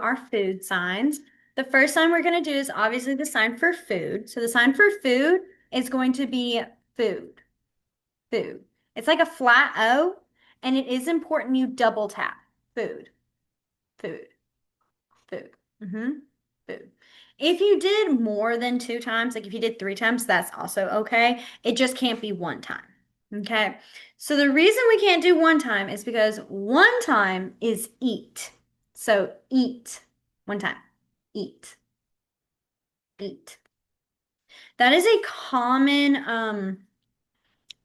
our food signs. The first sign we're going to do is obviously the sign for food. So the sign for food is going to be food, food. It's like a flat O, and it is important you double tap food, food, food, food. If you did more than 2 times, like if you did 3 times, that's also okay. It just can't be 1 time. Okay. So the reason we can't do 1 time is because 1 time is eat. So eat 1 time. Eat. Eat. That is a common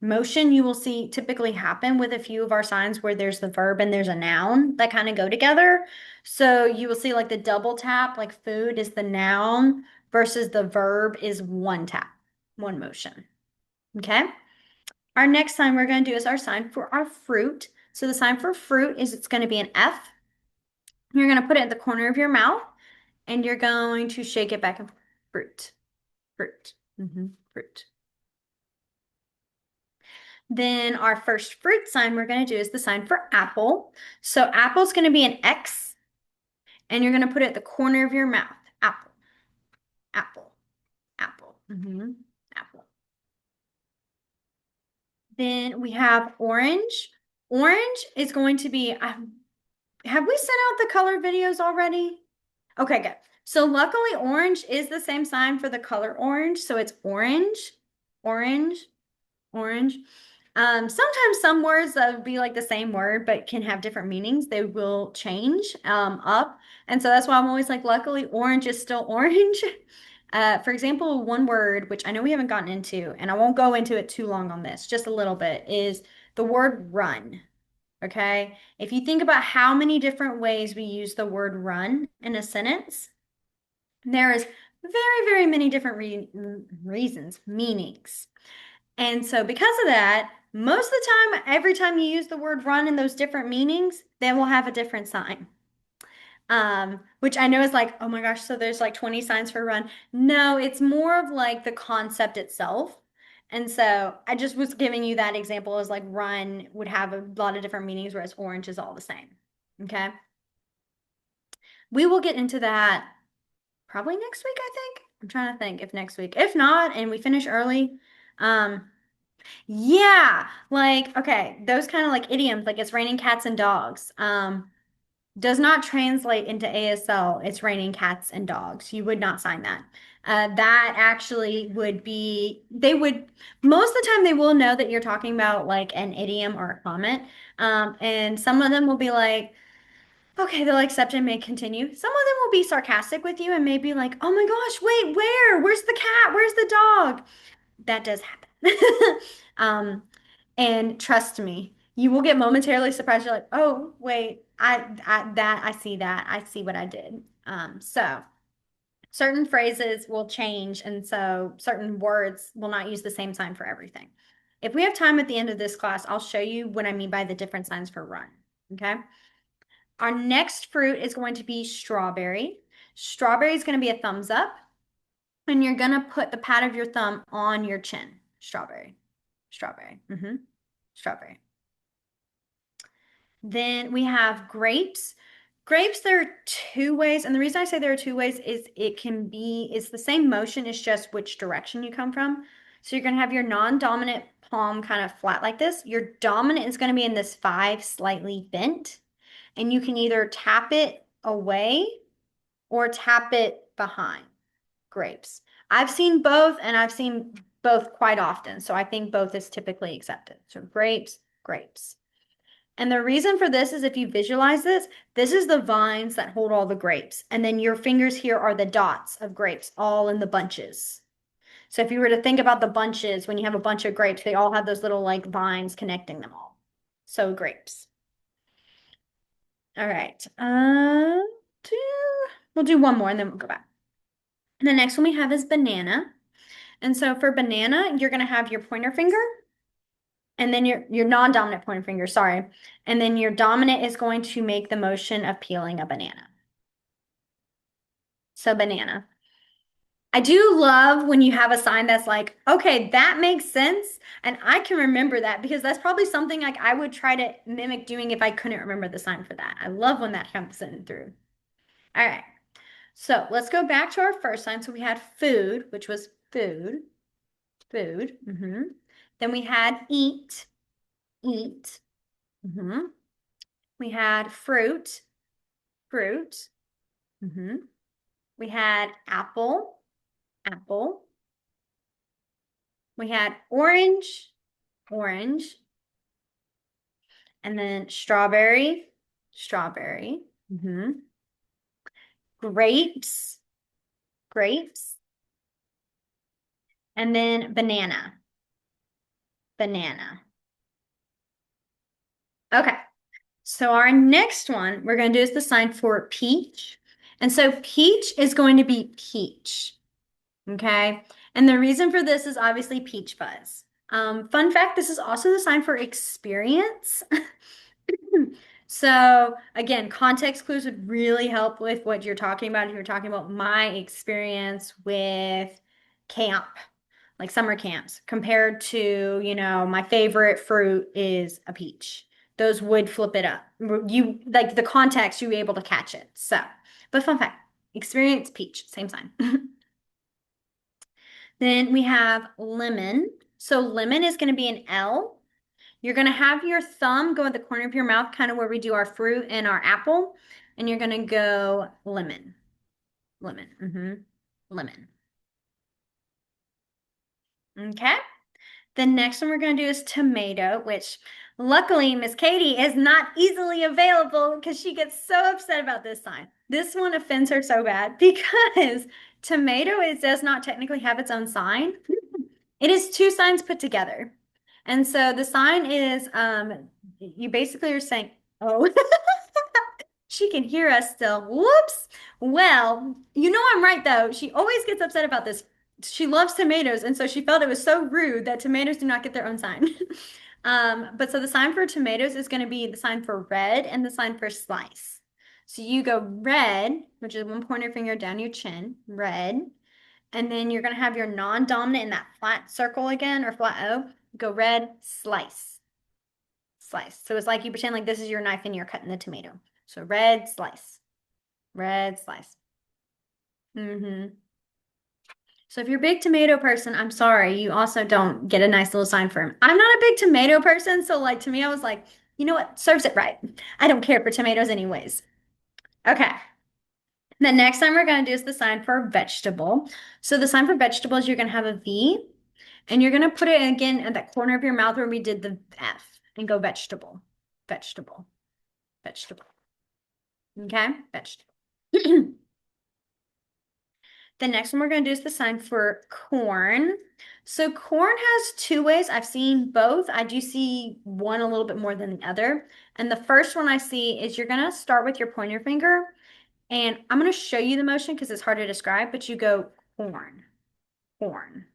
motion you will see typically happen with a few of our signs where there's the verb and there's a noun that kind of go together. So you will see like the double tap, like food is the noun versus the verb is 1 tap, 1 motion. Okay. Our next sign we're going to do is our sign for our fruit. So the sign for fruit is it's going to be an F. You're going to put it at the corner of your mouth and you're going to shake it back and forth. Fruit, fruit, fruit. Then our first fruit sign we're going to do is the sign for apple. So apple is going to be an X, and you're going to put it at the corner of your mouth. Apple, apple, apple, apple. Then we have orange. Orange is going to be, have we sent out the color videos already? Okay, good. So luckily orange is the same sign for the color orange. So it's orange, orange, orange. Sometimes some words that would be like the same word but can have different meanings, they will change up. And so that's why I'm always like, luckily, orange is still orange. For example, one word, which I know we haven't gotten into, and I won't go into it too long on this, just a little bit, is the word run. Okay. If you think about how many different ways we use the word run in a sentence, there is very, very many different reasons, meanings. And so because of that, most of the time, every time you use the word run in those different meanings, they will have a different sign. Which I know is like, oh my gosh, so there's like 20 signs for run. No, it's more of like the concept itself. And so I just was giving you that example as like run would have a lot of different meanings, whereas orange is all the same. Okay. We will get into that probably next week, I think. I'm trying to think if next week. If not, and we finish early, yeah, like okay, those kind of like idioms, like it's raining cats and dogs, does not translate into ASL. It's raining cats and dogs. You would not sign that. That actually would be, they would, most of the time they will know that you're talking about like an idiom or a comment. And some of them will be like, okay, they'll accept and may continue. Some of them will be sarcastic with you and may be like, oh my gosh, wait, where? Where's the cat? Where's the dog? That does happen. Um, and trust me, you will get momentarily surprised. You're like, oh, wait, I see that. I see what I did. So certain phrases will change, and so certain words will not use the same sign for everything. If we have time at the end of this class, I'll show you what I mean by the different signs for run. Okay. Our next fruit is going to be strawberry. Strawberry is going to be a thumbs up, and you're going to put the pad of your thumb on your chin. Strawberry, strawberry, strawberry. Then we have grapes. Grapes, there are 2 ways, and the reason I say there are 2 ways is it's the same motion, it's just which direction you come from. So you're going to have your non-dominant palm kind of flat like this. Your dominant is going to be in this 5 slightly bent, and you can either tap it away or tap it behind. Grapes. I've seen both, and I've seen both quite often, so I think both is typically accepted. So grapes, grapes. And the reason for this is if you visualize this is the vines that hold all the grapes. And then your fingers here are the dots of grapes, all in the bunches. So if you were to think about the bunches, when you have a bunch of grapes, they all have those little like vines connecting them all. So grapes. All right. We'll do one more and then we'll go back. And the next one we have is banana. And so for banana, you're going to have your pointer finger and then your non-dominant pointer finger, sorry. And then your dominant is going to make the motion of peeling a banana. So banana. I do love when you have a sign that's like, okay, that makes sense. And I can remember that because that's probably something like I would try to mimic doing if I couldn't remember the sign for that. I love when that comes in through. All right. So let's go back to our first sign. So we had food, which was food, food. Then we had eat, eat. We had fruit, fruit. We had apple, apple. We had orange, orange. And then strawberry, strawberry. Grapes, grapes. And then banana, banana. Okay. So our next one we're going to do is the sign for peach. And so peach is going to be peach. Okay. And the reason for this is obviously peach fuzz. Fun fact, this is also the sign for experience. So again, context clues would really help with what you're talking about. If you're talking about my experience with camp, like summer camps, compared to, my favorite fruit is a peach. Those would flip it up. You like the context, you be able to catch it. So, but fun fact, experience peach, same sign. Then we have lemon. So lemon is going to be an L. You're going to have your thumb go at the corner of your mouth, kind of where we do our fruit and our apple. And you're going to go lemon, lemon, lemon. Okay. The next one we're going to do is tomato, which luckily Miss Katie is not easily available because she gets so upset about this sign. This one offends her so bad because tomato does not technically have its own sign. It is two signs put together. And so the sign is you basically are saying, oh, she can hear us still. Whoops. Well, I'm right though. She always gets upset about this. She loves tomatoes, and so she felt it was so rude that tomatoes do not get their own sign. But so the sign for tomatoes is going to be the sign for red and the sign for slice. So you go red, which is one pointer finger down your chin, red. And then you're going to have your non-dominant in that flat circle again, or flat O. Go red, slice, slice. So it's like you pretend like this is your knife and you're cutting the tomato. So red, slice, red, slice. So if you're a big tomato person, I'm sorry, you also don't get a nice little sign for him. I'm not a big tomato person, so like to me, I was like, you know what? Serves it right. I don't care for tomatoes anyways. Okay. The next sign we're going to do is the sign for vegetable. So the sign for vegetables, you're going to have a V, and you're going to put it again at that corner of your mouth where we did the F and go vegetable, vegetable, vegetable. Okay, vegetable. The next one we're going to do is the sign for corn. So corn has two ways. I've seen both. I do see one a little bit more than the other. And the first one I see is you're going to start with your pointer finger. And I'm going to show you the motion because it's hard to describe, but you go corn, corn,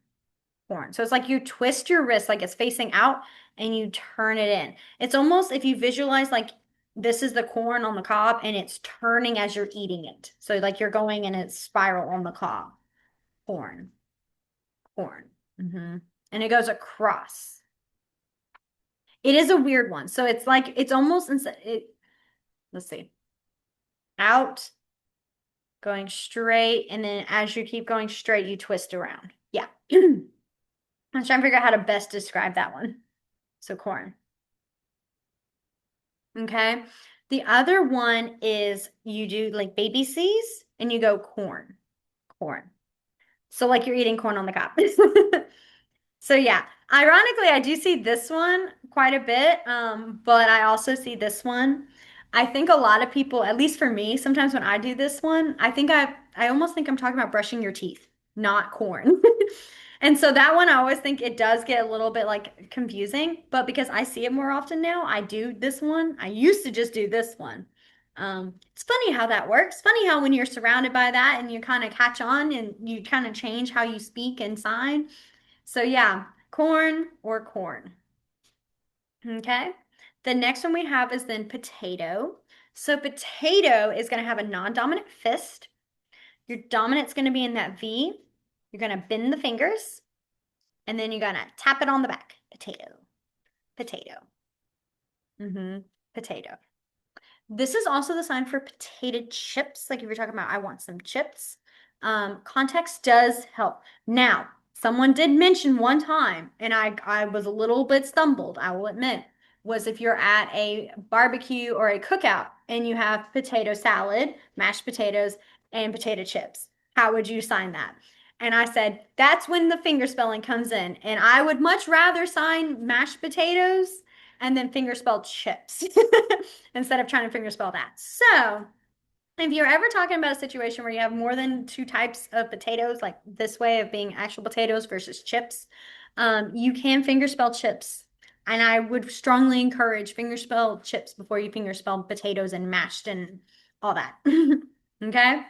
corn. So it's like you twist your wrist like it's facing out and you turn it in. It's almost if you visualize like this is the corn on the cob and it's turning as you're eating it. So like you're going in a spiral on the cob. Corn, corn. And it goes across. It is a weird one. So it's like it's almost let's see. Out, going straight, and then as you keep going straight, you twist around. Yeah. I'm trying to figure out how to best describe that one. So corn. Okay. The other one is you do like baby C's and you go corn, corn. So like you're eating corn on the cob. So yeah, ironically, I do see this one quite a bit, but I also see this one. I think a lot of people, at least for me, sometimes when I do this one, I almost think I'm talking about brushing your teeth, not corn. And so that one, I always think it does get a little bit like confusing, but because I see it more often now, I do this one. I used to just do this one. It's funny how that works. Funny how when you're surrounded by that and you kind of catch on and you kind of change how you speak and sign. So yeah, corn or corn. Okay. The next one we have is then potato. So potato is going to have a non-dominant fist. Your dominant's going to be in that V. You're going to bend the fingers and then you're going to tap it on the back. Potato, potato. Potato. This is also the sign for potato chips. Like if you're talking about, I want some chips. Context does help. Now, someone did mention one time, and I was a little bit stumbled, I will admit, was if you're at a barbecue or a cookout and you have potato salad, mashed potatoes, and potato chips. How would you sign that? And I said, that's when the finger spelling comes in. And I would much rather sign mashed potatoes and then finger spelled chips instead of trying to finger spell that. So if you're ever talking about a situation where you have more than two types of potatoes, like this way of being actual potatoes versus chips, you can finger spell chips. And I would strongly encourage finger spell chips before you finger spell potatoes and mashed and all that. Okay.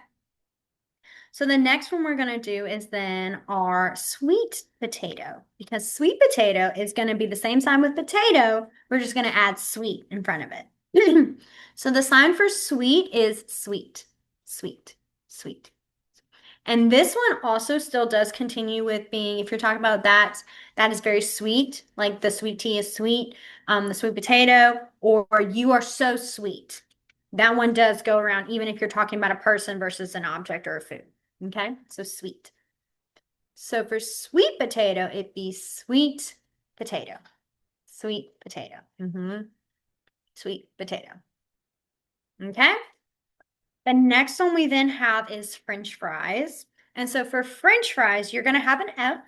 So the next one we're going to do is then our sweet potato, because sweet potato is going to be the same sign with potato. We're just going to add sweet in front of it. So the sign for sweet is sweet, sweet, sweet. And this one also still does continue with being, if you're talking about that, that is very sweet, like the sweet tea is sweet, the sweet potato, or you are so sweet. That one does go around, even if you're talking about a person versus an object or a food. Okay, so sweet. So for sweet potato, it'd be sweet potato. Sweet potato. Sweet potato. Okay. The next one we then have is French fries. And so for French fries, you're going to have an F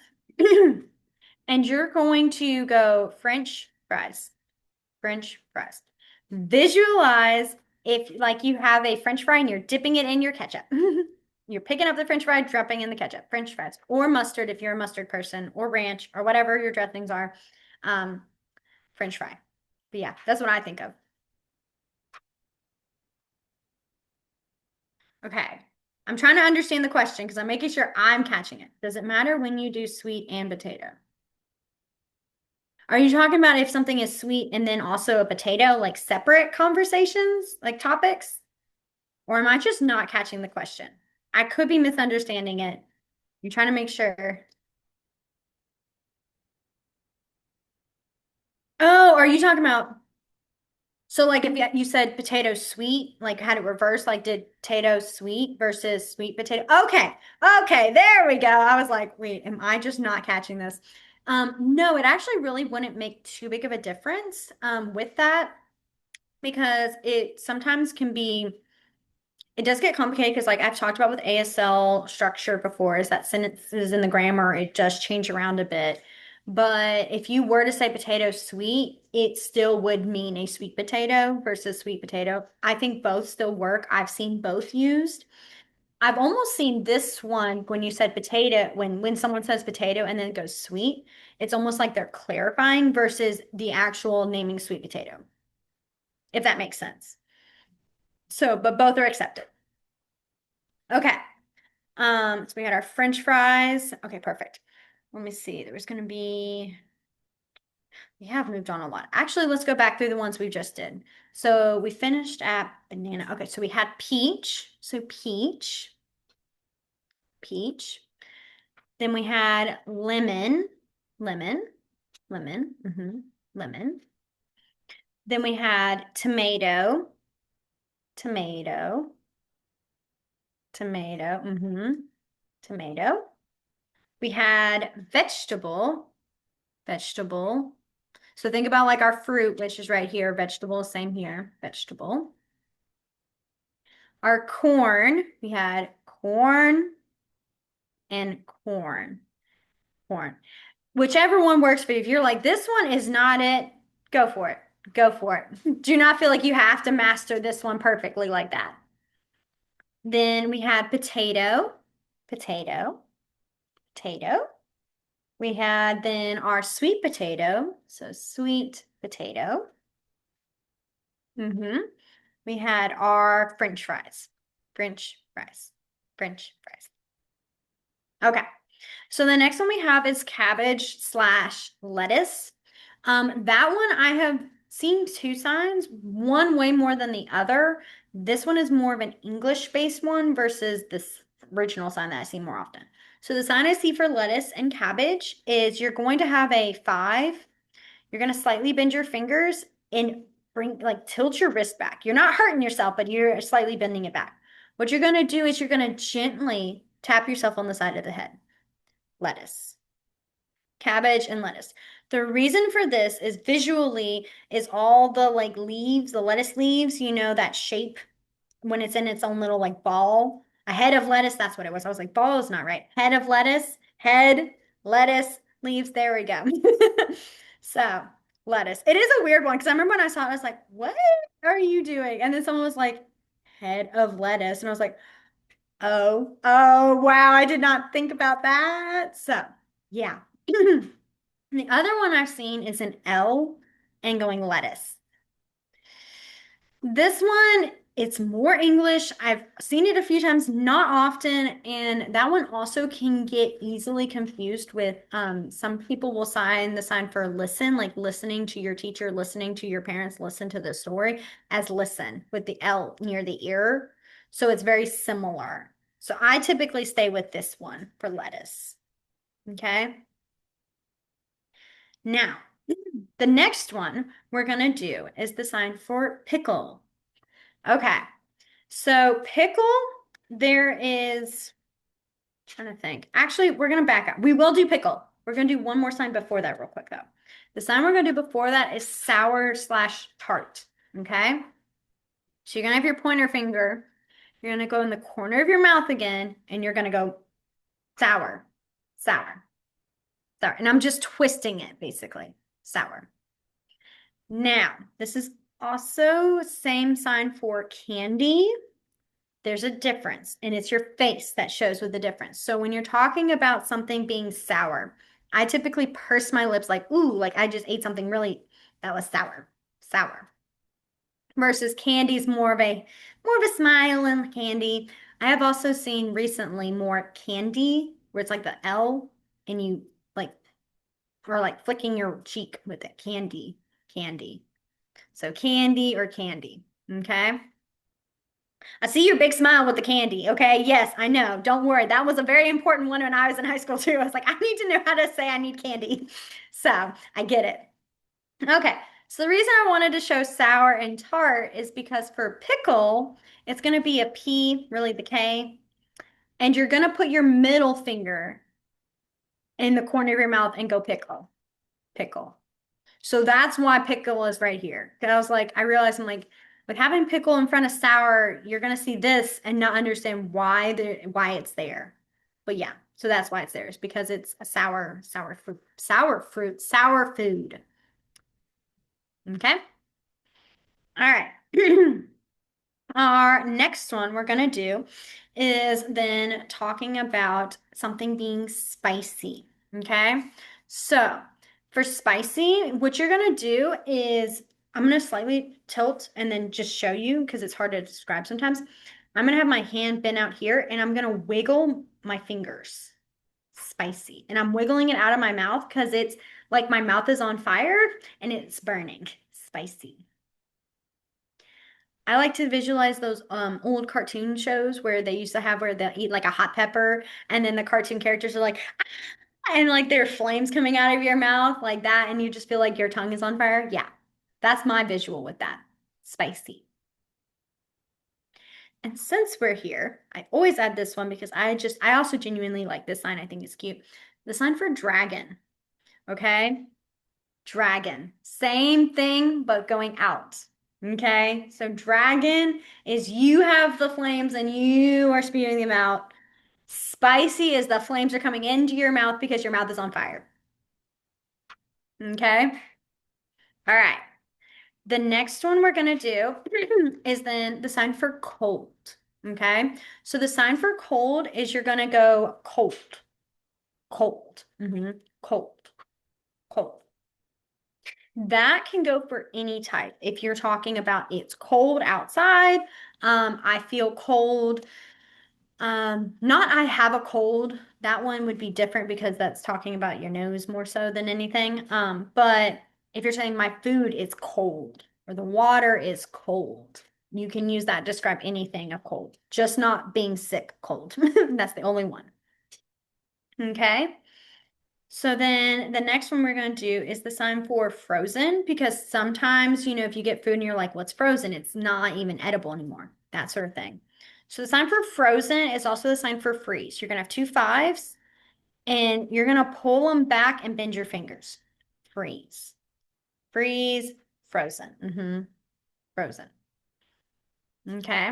and you're going to go French fries. French fries. Visualize if like you have a French fry and you're dipping it in your ketchup. You're picking up the French fry, dropping in the ketchup, French fries, or mustard if you're a mustard person, or ranch, or whatever your dressings are. French fry. But yeah, that's what I think of. Okay. I'm trying to understand the question because I'm making sure I'm catching it. Does it matter when you do sweet and potato? Are you talking about if something is sweet and then also a potato, like separate conversations, like topics? Or am I just not catching the question? I could be misunderstanding it. You're trying to make sure. Oh, are you talking about? So like if you said potato sweet, like had it reversed, like did potato sweet versus sweet potato? Okay. Okay, there we go. I was like, wait, am I just not catching this? No, it actually really wouldn't make too big of a difference with that because it sometimes can be it does get complicated because like I've talked about with ASL structure before, is that sentences in the grammar, it does change around a bit. But if you were to say potato sweet, it still would mean a sweet potato versus sweet potato. I think both still work. I've seen both used. I've almost seen this one when you said potato, when someone says potato and then it goes sweet, it's almost like they're clarifying versus the actual naming sweet potato, if that makes sense. So, but both are accepted. Okay. So we had our French fries. Okay, perfect. Let me see. There was going to be, we have moved on a lot. Actually, let's go back through the ones we just did. So we finished at banana. Okay, so we had peach. So peach, peach. Then we had lemon, lemon, lemon, lemon. Then we had tomato, tomato, tomato, tomato. We had vegetable, vegetable. So think about like our fruit, which is right here, vegetable, same here, vegetable. Our corn, we had corn and corn, corn. Whichever one works for you. If you're like, this one is not it, go for it. Go for it. Do not feel like you have to master this one perfectly like that. Then we had potato, potato, potato. We had then our sweet potato, so sweet potato. We had our French fries, French fries, French fries. Okay, so the next one we have is cabbage slash lettuce. That one I have seen two signs, one way more than the other. This one is more of an English-based one versus this original sign that I see more often. So the sign I see for lettuce and cabbage is you're going to have a 5. You're going to slightly bend your fingers and bring, like, tilt your wrist back. You're not hurting yourself, but you're slightly bending it back. What you're going to do is you're going to gently tap yourself on the side of the head. Lettuce, cabbage, and lettuce. The reason for this is visually is all the like leaves, the lettuce leaves, you know, that shape when it's in its own little like ball. A head of lettuce, that's what it was. I was like, ball is not right. Head of lettuce, head, lettuce, leaves. There we go. So, lettuce. It is a weird one because I remember when I saw it, I was like, what are you doing? And then someone was like, head of lettuce. And I was like, oh, wow. I did not think about that. So, yeah. The other one I've seen is an L and going lettuce. This one, it's more English. I've seen it a few times, not often, and that one also can get easily confused with some people will sign the sign for listen, like listening to your teacher, listening to your parents, listen to the story as listen with the L near the ear. So it's very similar. So I typically stay with this one for lettuce. Okay. Now, the next one we're going to do is the sign for pickle. Okay. So pickle, there is, trying to think. Actually, we're going to back up. We will do pickle. We're going to do one more sign before that real quick though. The sign we're going to do before that is sour slash tart. Okay. So you're going to have your pointer finger. You're going to go in the corner of your mouth again, and you're going to go sour, sour, sour. And I'm just twisting it basically. Sour. Now, this is also same sign for candy. There's a difference, and it's your face that shows with the difference. So when you're talking about something being sour, I typically purse my lips like, ooh, like I just ate something really that was sour, sour. Versus candy's more of a smile and candy. I have also seen recently more candy where it's like the L and you like or like flicking your cheek with it. Candy, candy. So candy or candy. Okay. I see your big smile with the candy. Okay. Yes, I know. Don't worry. That was a very important one when I was in high school too. I was like, I need to know how to say I need candy. So I get it. Okay. So the reason I wanted to show sour and tart is because for pickle, it's going to be a P, really the K, and you're going to put your middle finger in the corner of your mouth and go pickle, pickle. So that's why pickle is right here. Because I was like, I realized I'm like having pickle in front of sour, you're gonna see this and not understand why it's there. But yeah, so that's why it's there. It's because it's a sour food. Okay. All right. Our next one we're gonna do is then talking about something being spicy. Okay. So for spicy, what you're gonna do is I'm gonna slightly tilt and then just show you because it's hard to describe sometimes. I'm gonna have my hand bent out here and I'm gonna wiggle my fingers. Spicy. And I'm wiggling it out of my mouth because it's like my mouth is on fire and it's burning. Spicy. I like to visualize those old cartoon shows where they used to have where they'll eat like a hot pepper and then the cartoon characters are like "Ah," and like there's flames coming out of your mouth like that and you just feel like your tongue is on fire. Yeah. That's my visual with that. Spicy. And since we're here, I always add this one because I also genuinely like this sign. I think it's cute. The sign for dragon. Okay? Dragon. Same thing, but going out. Okay? So dragon is you have the flames and you are spewing them out. Spicy is the flames are coming into your mouth because your mouth is on fire. Okay? All right. The next one we're going to do is then the sign for cold. Okay? So the sign for cold is you're going to go cold, cold, cold, cold. That can go for any type. If you're talking about it's cold outside, I feel cold. Not I have a cold. That one would be different because that's talking about your nose more so than anything. But if you're saying my food is cold or the water is cold, you can use that to describe anything of cold, just not being sick cold. That's the only one. Okay. So then the next one we're going to do is the sign for frozen because sometimes, if you get food and you're like, what's frozen? It's not even edible anymore, that sort of thing. So the sign for frozen is also the sign for freeze. You're going to have two fives and you're going to pull them back and bend your fingers. Freeze, freeze, frozen. Frozen. Okay.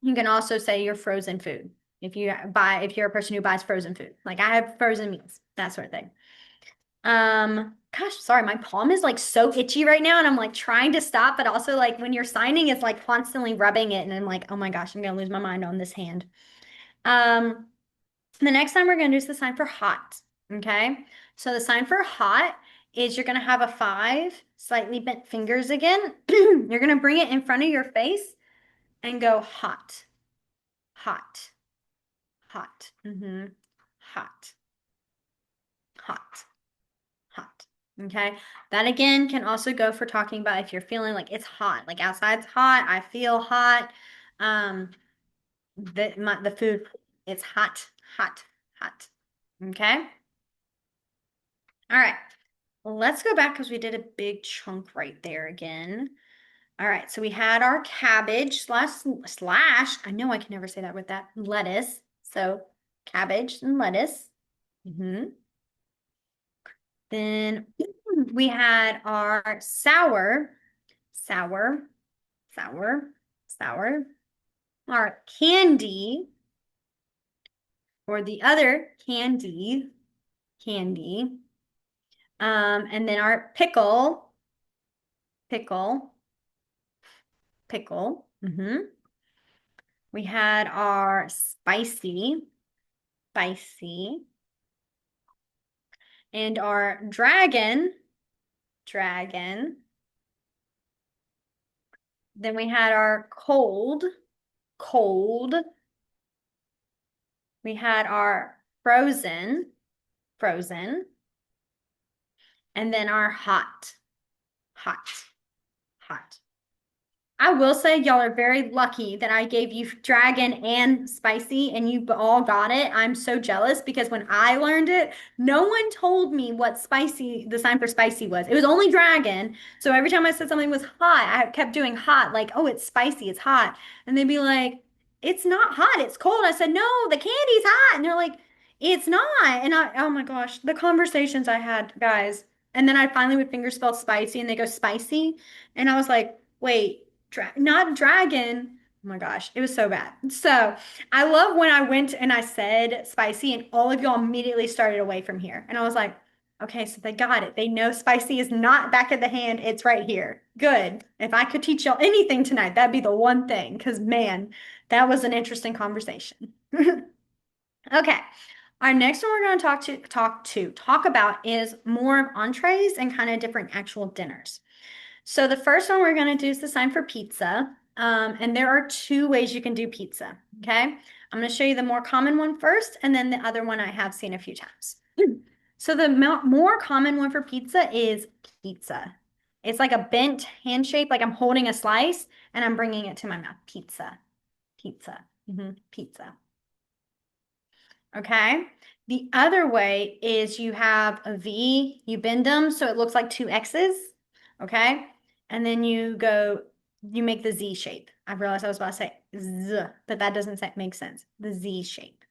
You can also say your frozen food if you're a person who buys frozen food. Like I have frozen meals, that sort of thing. Gosh, sorry, my palm is like so itchy right now, and I'm like trying to stop, but also like when you're signing, it's like constantly rubbing it, and I'm like, oh my gosh, I'm gonna lose my mind on this hand. Um, the next time we're gonna do is the sign for hot. Okay, so the sign for hot is you're gonna have a five, slightly bent fingers again. You're gonna bring it in front of your face and go hot, hot, hot, hot, hot. Hot. Okay. That again can also go for talking about if you're feeling like it's hot, like outside's hot, I feel hot. Um, the food, it's hot, hot, hot. Okay. All right. Let's go back because we did a big chunk right there again. All right. So we had our cabbage slash, I know I can never say that with that, lettuce. So cabbage and lettuce. Then we had our sour, sour, sour, our candy, or the other candy. And then our pickle, pickle. We had our spicy, and our dragon. Then we had our cold. We had our frozen. And then our hot. I will say y'all are very lucky that I gave you dragon and spicy and you all got it. I'm so jealous because when I learned it, no one told me what the sign for spicy was. It was only dragon. So every time I said something was hot, I kept doing hot, like, oh, it's spicy, it's hot. And they'd be like, it's not hot, it's cold. I said, no, the candy's hot. And they're like, it's not. And oh my gosh, the conversations I had, guys. And then I finally would finger spell spicy and they go spicy. And I was like, wait not dragon. Oh my gosh, it was so bad. So I love when I went and I said spicy, and all of y'all immediately started away from here. And I was like, okay, so they got it. They know spicy is not back of the hand, it's right here. Good. If I could teach y'all anything tonight, that'd be the one thing, because man, that was an interesting conversation. Okay. Our next one we're going to talk about is more of entrees and kind of different actual dinners. So the first one we're going to do is the sign for pizza. And there are two ways you can do pizza. Okay. I'm going to show you the more common one first, and then the other one I have seen a few times. So the more common one for pizza is pizza. It's like a bent hand shape, like I'm holding a slice and I'm bringing it to my mouth. Pizza, pizza. Okay. The other way is you have a V, you bend them so it looks like two X's. Okay. And then you make the Z shape. I realized I was about to say Z, but that doesn't make sense. The Z shape.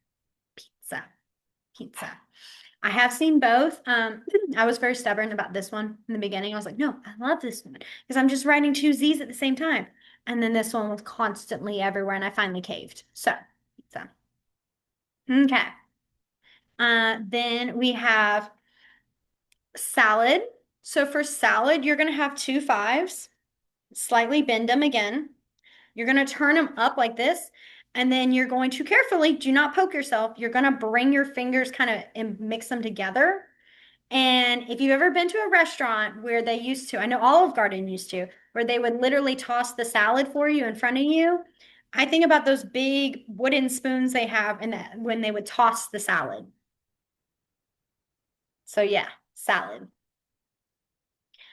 Pizza. I have seen both. I was very stubborn about this one in the beginning. I was like, no, I love this one because I'm just writing two Z's at the same time. And then this one was constantly everywhere and I finally caved. So, pizza. Okay. Then we have salad. So for salad, you're going to have two fives, slightly bend them again. You're going to turn them up like this. And then you're going to carefully, do not poke yourself. You're going to bring your fingers kind of and mix them together. And if you've ever been to a restaurant where they used to, I know Olive Garden used to, where they would literally toss the salad for you in front of you. I think about those big wooden spoons they have when they would toss the salad. So yeah, salad.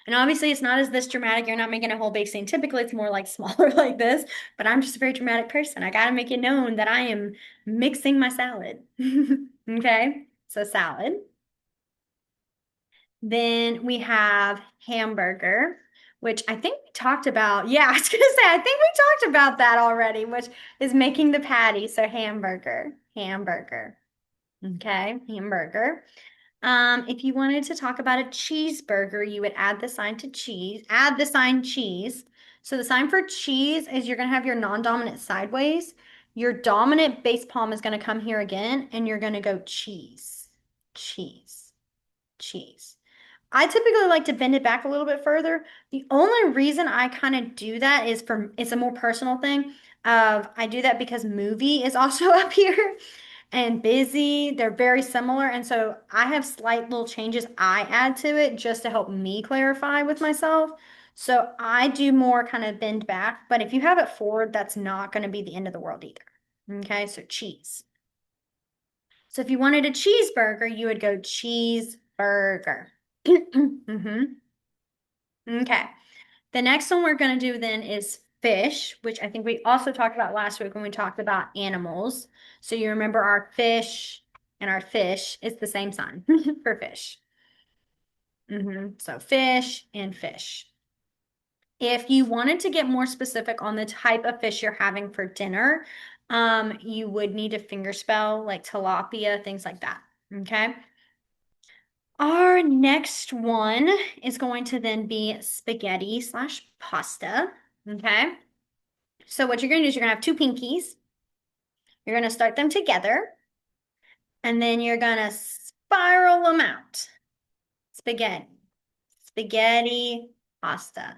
And obviously it's not as this dramatic. You're not making a whole bake scene. Typically it's more like smaller like this, but I'm just a very dramatic person. I got to make it known that I am mixing my salad. Okay. So salad. Then we have hamburger, which I think we talked about. Yeah, I was gonna say, I think we talked about that already, which is making the patty. So hamburger, hamburger. Okay, hamburger. If you wanted to talk about a cheeseburger, you would add the sign to cheese, add the sign cheese. So the sign for cheese is you're gonna have your non-dominant sideways. Your dominant base palm is gonna come here again, and you're gonna go cheese, cheese, cheese. I typically like to bend it back a little bit further. The only reason I kind of do that is for it's a more personal thing. I do that because movie is also up here and busy. They're very similar. And so I have slight little changes I add to it just to help me clarify with myself. So I do more kind of bend back, but if you have it forward, that's not going to be the end of the world either. Okay, so cheese. So if you wanted a cheeseburger, you would go cheeseburger. hmm Okay. The next one we're going to do then is fish, which I think we also talked about last week when we talked about animals. So you remember our fish and our fish is the same sign for fish. So fish and fish. If you wanted to get more specific on the type of fish you're having for dinner, you would need to finger spell like tilapia, things like that. Okay. Our next one is going to then be spaghetti slash pasta. Okay. So what you're going to do is you're going to have two pinkies. You're going to start them together, and then you're going to spiral them out. Spaghetti, spaghetti, pasta.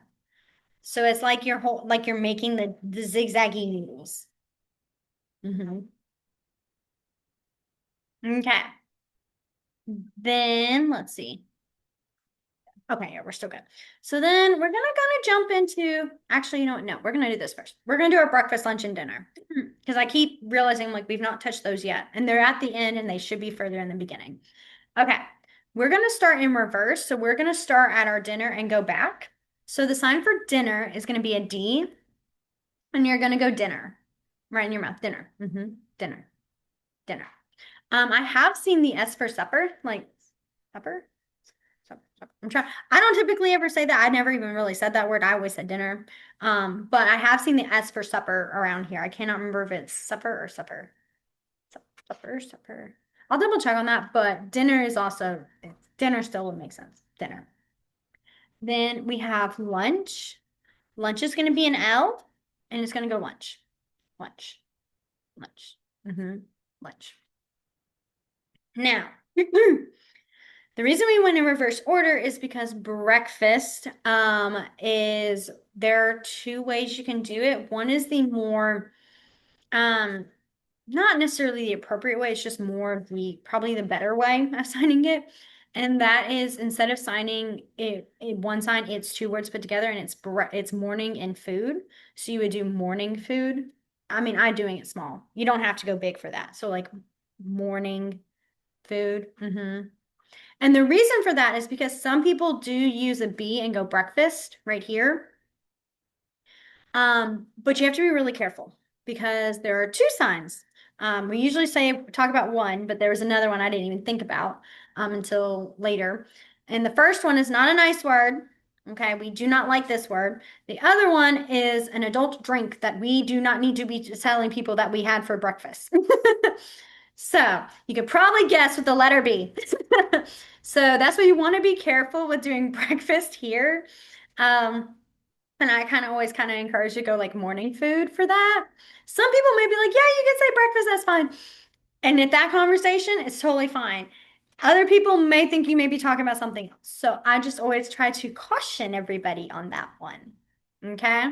So it's like like you're making the zigzaggy noodles. hmm Okay. Then let's see. Okay, yeah, we're still good. So then we're gonna kind of jump into, actually, you know what? No, we're gonna do this first. We're gonna do our breakfast, lunch, and dinner. Because I keep realizing like we've not touched those yet. And they're at the end and they should be further in the beginning. Okay, we're gonna start in reverse. So we're gonna start at our dinner and go back. So the sign for dinner is gonna be a D, and you're gonna go dinner. Right in your mouth. Dinner. Dinner. Dinner. I have seen the S for supper, like supper. I'm trying. I don't typically ever say that. I never even really said that word. I always said dinner. But I have seen the S for supper around here. I cannot remember if it's supper or supper. Supper, supper. I'll double check on that, but dinner is also dinner still would make sense. Dinner. Then we have lunch. Lunch is going to be an L, and it's going to go lunch. Lunch. Lunch. Lunch. Now, the reason we went in reverse order is because breakfast is there are two ways you can do it. One is the more um not necessarily the appropriate way, it's just more of the probably the better way of signing it. And that is instead of signing it one sign, it's two words put together and it's morning and food. So you would do morning food. I mean, I'm doing it small. You don't have to go big for that. So like morning food. And the reason for that is because some people do use a B and go breakfast right here. But you have to be really careful because there are two signs. We usually talk about one, but there was another one I didn't even think about until later. And the first one is not a nice word. Okay, we do not like this word. The other one is an adult drink that we do not need to be telling people that we had for breakfast. So you could probably guess with the letter B. So that's why you want to be careful with doing breakfast here. And I kind of always kind of encourage to go like morning food for that. Some people may be like, yeah, you can say breakfast, that's fine. And at that conversation, it's totally fine. Other people may think you may be talking about something else. So I just always try to caution everybody on that one. Okay.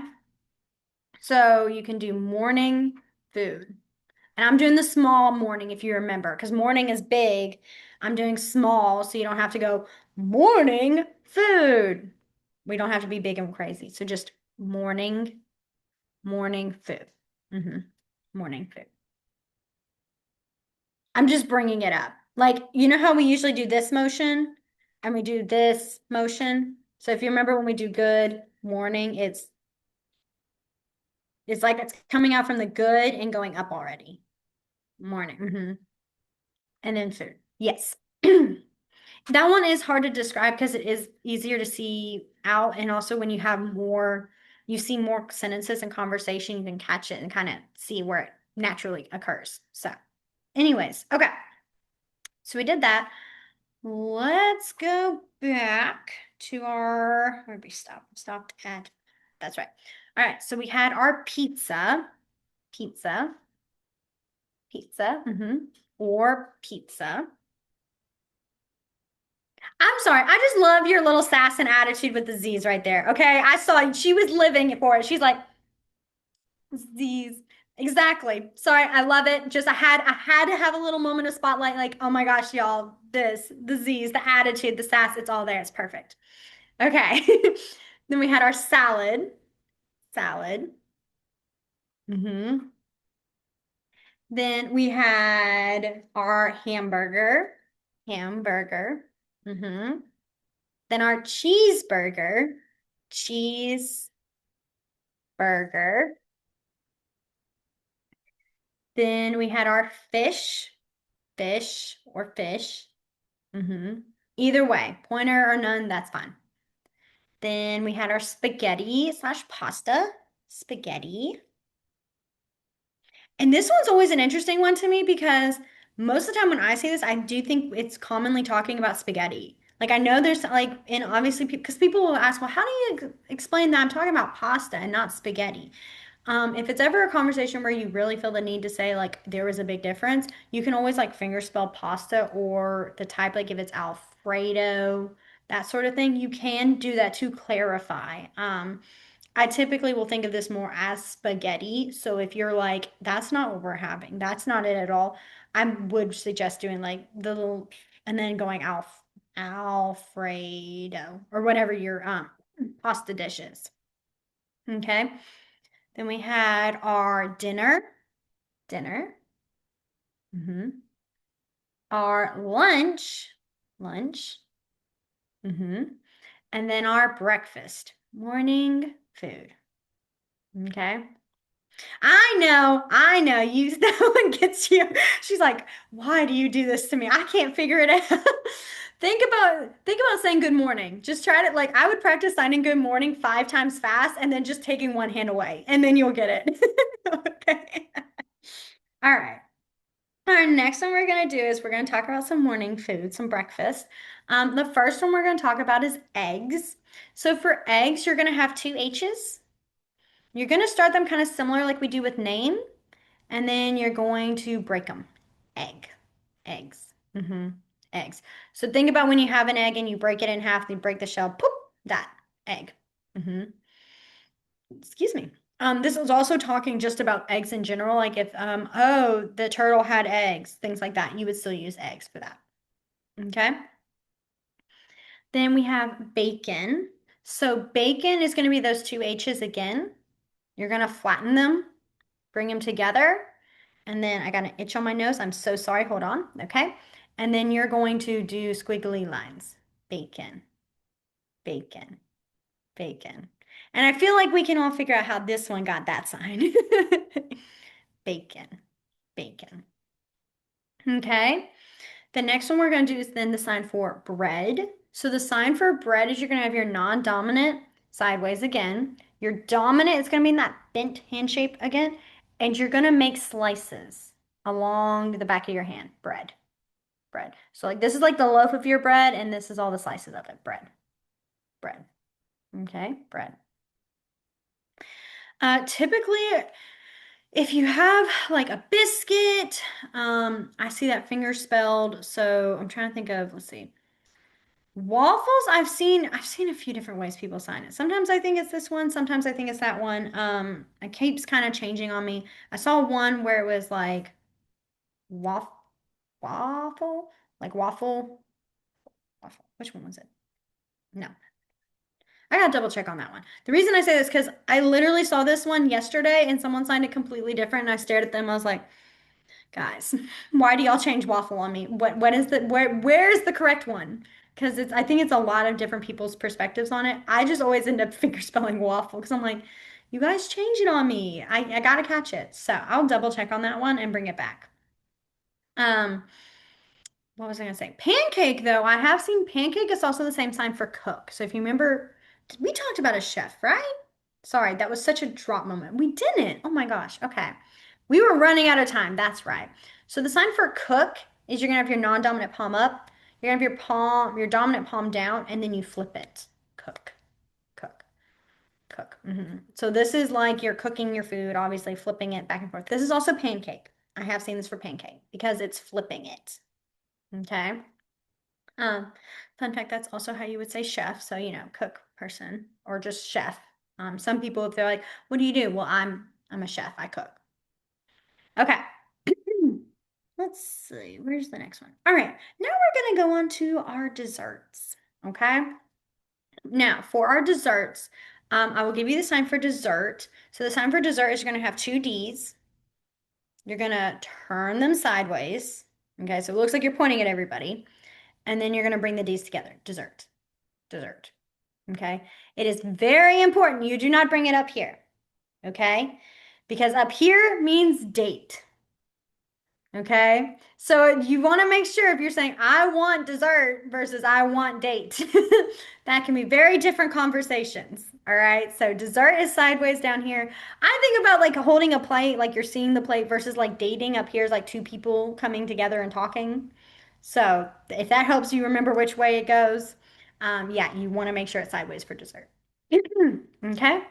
So you can do morning food. And I'm doing the small morning, if you remember, because morning is big. I'm doing small, so you don't have to go morning food. We don't have to be big and crazy. So just morning food. Morning food. I'm just bringing it up. Like, you know how we usually do this motion and we do this motion? So if you remember when we do good morning, it's like it's coming out from the good and going up already. Morning. And then food. Yes. That one is hard to describe because it is easier to see out. And also when you have more, you see more sentences and conversation, you can catch it and kind of see where it naturally occurs. So, anyways, okay. So we did that. Let's go back to our, where did we stop? Stopped at, that's right. All right. So we had our pizza, or pizza. I'm sorry. I just love your little sass and attitude with the Z's right there. Okay. I saw she was living for it. She's like, Z's. Exactly. Sorry. I love it. Just I had to have a little moment of spotlight. Like, oh my gosh, y'all, the Z's, the attitude, the sass, it's all there. It's perfect. Okay. Then we had our salad. Salad. hmm Then we had our hamburger. Hamburger. hmm Then our cheeseburger. Cheeseburger. Then we had our fish. Fish or fish. Either way, pointer or none, that's fine. Then we had our spaghetti slash pasta. Spaghetti. And this one's always an interesting one to me because most of the time when I say this, I do think it's commonly talking about spaghetti. Like I know there's like, and obviously because people will ask, well, how do you explain that I'm talking about pasta and not spaghetti? If it's ever a conversation where you really feel the need to say like there was a big difference, you can always like finger spell pasta or the type like if it's Alfredo, that sort of thing. You can do that to clarify. I typically will think of this more as spaghetti. So if you're like, that's not what we're having, that's not it at all, I would suggest doing like the little and then going Alfredo or whatever your pasta dish is. Okay. Then we had our dinner. Dinner. hmm Our lunch. Lunch. hmm And then our breakfast. Morning food. Okay. I know. You that one gets you. She's like, why do you do this to me? I can't figure it out. Think about saying good morning. Just try it. Like I would practice signing good morning 5 times fast and then just taking one hand away, and then you'll get it. Okay. All right. Our next one we're gonna do is we're gonna talk about some morning food, some breakfast. The first one we're gonna talk about is eggs. So for eggs, you're gonna have two H's. You're gonna start them kind of similar like we do with name. And then you're going to break them. Egg. Eggs. Eggs. So think about when you have an egg and you break it in half, you break the shell, poof, that egg. hmm Excuse me. This is also talking just about eggs in general. Like if, oh, the turtle had eggs, things like that. You would still use eggs for that. Okay. Then we have bacon. So bacon is going to be those two H's again. You're going to flatten them, bring them together. And then I got an itch on my nose. I'm so sorry. Hold on. Okay. And then you're going to do squiggly lines. Bacon, bacon, bacon. And I feel like we can all figure out how this one got that sign. Bacon, bacon. Okay. The next one we're going to do is then the sign for bread. So the sign for bread is you're going to have your non-dominant sideways again. Your dominant is going to be in that bent hand shape again. And you're going to make slices along the back of your hand. Bread, bread. So like this is like the loaf of your bread and this is all the slices of it. Bread, bread. Okay, bread. Typically, if you have like a biscuit, I see that finger spelled. So I'm trying to think of, let's see. Waffles, I've seen a few different ways people sign it. Sometimes I think it's this one, sometimes I think it's that one. It keeps kind of changing on me. I saw one where it was like waffle, waffle, like waffle, waffle. Which one was it? No. I gotta double check on that one. The reason I say this because I literally saw this one yesterday and someone signed it completely different and I stared at them. I was like, guys, why do y'all change waffle on me? What is the where's the correct one? Because it's I think it's a lot of different people's perspectives on it. I just always end up finger spelling waffle because I'm like, you guys change it on me. I gotta catch it. So I'll double check on that one and bring it back. Um, what was I gonna say? Pancake, though, I have seen pancake is also the same sign for cook. So if you remember, we talked about a chef, right? Sorry, that was such a drop moment. We didn't. Oh my gosh. Okay. We were running out of time. That's right. So the sign for cook is you're gonna have your non-dominant palm up. You're gonna have your dominant palm down, and then you flip it. Cook, cook, cook. So this is like you're cooking your food, obviously flipping it back and forth. This is also pancake. I have seen this for pancake because it's flipping it. Okay. Um, Fun fact, that's also how you would say chef. So, cook person or just chef. Some people, if they're like, what do you do? Well, I'm a chef. I cook. Okay. Let's see. Where's the next one? All right. Now we're going to go on to our desserts. Okay. Now, for our desserts, I will give you the sign for dessert. So the sign for dessert is you're going to have two D's. You're going to turn them sideways. Okay. So it looks like you're pointing at everybody. And then you're going to bring the D's together. Dessert. Dessert. Okay. It is very important you do not bring it up here. Okay. Because up here means date. Okay. So you want to make sure if you're saying, I want dessert versus I want date, that can be very different conversations. All right. So dessert is sideways down here. I think about like holding a plate, like you're seeing the plate versus like dating up here is like two people coming together and talking. So if that helps you remember which way it goes, yeah, you want to make sure it's sideways for dessert. Okay.